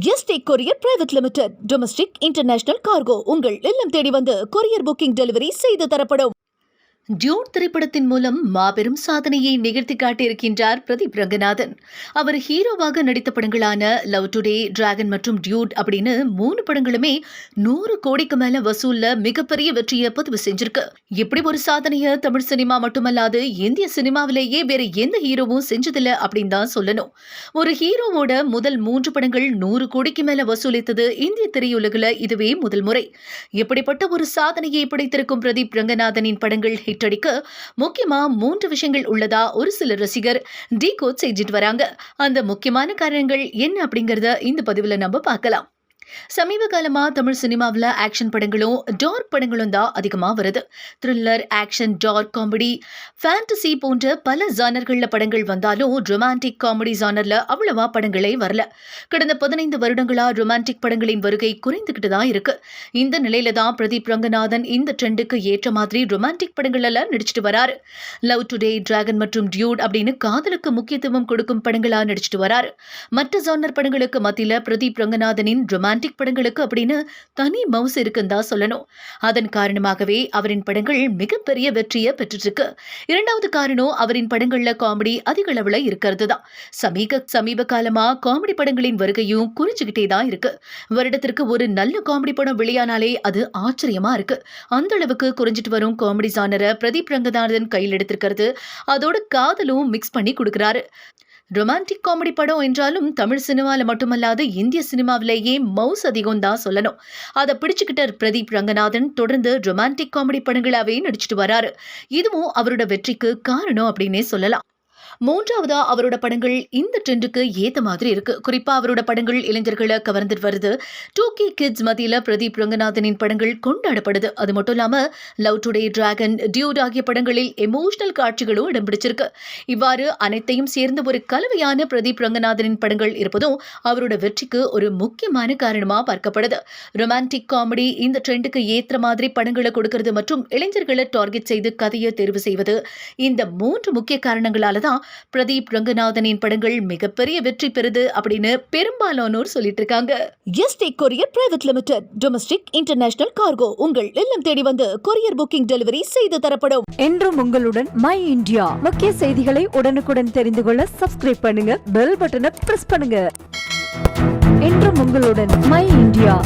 Yesterday courier private limited. Domestic international cargo உங்கள் இல்லம் தேடி வந்து கொரியர் புக்கிங் டெலிவரி செய்து தரப்படும். டியூட் திரைப்படத்தின் மூலம் மாபெரும் சாதனையை நிகழ்த்தி காட்டியிருக்கின்றார் பிரதீப் ரங்கநாதன். அவர் ஹீரோவாக நடித்த படங்களான லவ் டுடே, டிராகன் மற்றும் டியூட் அப்படின்னு 3 படங்களுமே 100 கோடிக்கு மேல வசூல்ல மிகப்பெரிய வெற்றியை பதிவு செஞ்சிருக்கு. இப்படி ஒரு சாதனையை தமிழ் சினிமா மட்டுமல்லாது இந்திய சினிமாவிலேயே வேற எந்த ஹீரோவும் செஞ்சதில்ல அப்படின்னு தான் சொல்லணும். ஒரு ஹீரோவோட முதல் 3 படங்கள் 100 கோடிக்கு மேல வசூலித்தது இந்திய திரையுலகில் இதுவே முதல் முறை. இப்படிப்பட்ட ஒரு சாதனையை படைத்திருக்கும் பிரதீப் ரங்கநாதனின் படங்கள் அடிக்க முக்கியமா 3 விஷயங்கள் உள்ளதா ஒரு சில ரசிகர் டீகோட் செஞ்சிட்டு வராங்க. அந்த முக்கியமான காரணங்கள் என்ன அப்படிங்கறத இந்த பதிவுல நம்ம பார்க்கலாம். சமீப காலமா தமிழ் சினிமாவில் ஆக்ஷன் படங்களும் டார்க் படங்களும் தான் அதிகமா வருது. Thriller, action, dark comedy, fantasy போன்ற பல ஜானர்கள்ல படங்கள் வந்தாலும் ரொமான்டிக் காமெடி ஜானர்ல அவ்வளவா படங்களே வரல. கடந்த 15 வருடங்களா ரொமான்டிக் படங்களின் வருகை குறைந்துகிட்டு தான் இருக்கு. இந்த நிலையில தான் பிரதீப் ரங்கநாதன் இந்த ட்ரெண்டுக்கு ஏற்ற மாதிரி ரொமான்டிக் படங்கள் எல்லாம் நடிச்சிட்டு வராரு. லவ் டுடே, டிராகன் மற்றும் டியூட் அப்படின்னு காதலுக்கு முக்கியத்துவம் கொடுக்கும் படங்களா நடிச்சிட்டு வராரு. மற்ற ஜானர் படங்களுக்கு மத்தியில பிரதீப் ரங்கநாதனின் ரொமான்டிக் படங்களுக்கு அப்படின்னு தனி மவுஸ் இருக்குன்னு தான் சொல்லணும். அதன் காரணமாகவே அவரின் படங்கள் மிகப்பெரிய வெற்றியை பெற்றுட்டு இருக்கு. இரண்டாவது காரணம் அவரின் படங்கள்ல காமெடி அதிக அளவுல இருக்கிறது தான். சமீப காலமா காமெடி படங்களின் வருகையும் குறிச்சுக்கிட்டே தான் இருக்கு. வருடத்திற்கு ஒரு நல்ல காமெடி படம் வெளியானாலே அது ஆச்சரியமா இருக்கு. அந்த அளவுக்கு குறைஞ்சிட்டு வரும் காமெடி ஜானரை பிரதீப் ரங்கநாதன் கையில் எடுத்திருக்கிறது. அதோட காதலும் மிக்ஸ் பண்ணி கொடுக்கிறாரு. ரொமான்டிக் காமெடி படம் என்றாலும் தமிழ் சினிமாவில் மட்டுமல்லாது இந்திய சினிமாவிலேயே மவுஸ் அதிகம் தான் சொல்லணும். அதை பிடிச்சுக்கிட்ட பிரதீப் ரங்கநாதன் தொடர்ந்து ரொமான்டிக் காமெடி படங்களாவே நடிச்சிட்டு வராரு. இதுவும் அவரோட வெற்றிக்கு காரணம் அப்படின்னே சொல்லலாம். மூன்றாவதா அவரோட படங்கள் இந்த ட்ரெண்டுக்கு ஏத்த மாதிரி இருக்கு. குறிப்பா அவரோட படங்கள் இளைஞர்களை கவர்ந்துட்டு வருது. 2K கிட்ஸ் மத்தியில பிரதீப் ரங்கநாதனின் படங்கள் கொண்டாடப்படுது. அது மட்டும் இல்லாம லவ் டுடே, டிராகன், டியூட் ஆகிய படங்களில் எமோஷனல் காட்சிகளும் இடம் பிடிச்சிருக்கு. இவ்வாறு அனைத்தையும் சேர்ந்த ஒரு கலவையான பிரதீப் ரங்கநாதனின் படங்கள் இருப்பதும் அவரோட வெற்றிக்கு ஒரு முக்கியமான காரணமா பார்க்கப்படுது. ரொமான்டிக் காமெடி இந்த ட்ரெண்டுக்கு ஏற்ற மாதிரி படங்களை கொடுக்கிறது மற்றும் இளைஞர்களை டார்கெட் செய்து கதையை தேர்வு செய்வது, இந்த 3 முக்கிய காரணங்களால தான் பிரதீப் ரங்கநாதனின் படங்கள் மிகப்பெரிய வெற்றி பெறுது அப்படின்னு பெரும்பாலானோர் சொல்லிட்டு இருக்காங்க. Yesterday courier private limited. Domestic international cargo உங்கள் இல்லம் தேடி வந்து கொரியர் புக்கிங் டெலிவரி செய்து தரப்படும். என்றும் உங்களுடன் மை இந்தியா. முக்கிய செய்திகளை உடனுக்குடன் தெரிந்து கொள்ள சப்ஸ்கிரைப் பண்ணுங்க, பெல் பட்டனை பிரஸ் பண்ணுங்க. என்றும் உங்களுடன் மை இந்தியா.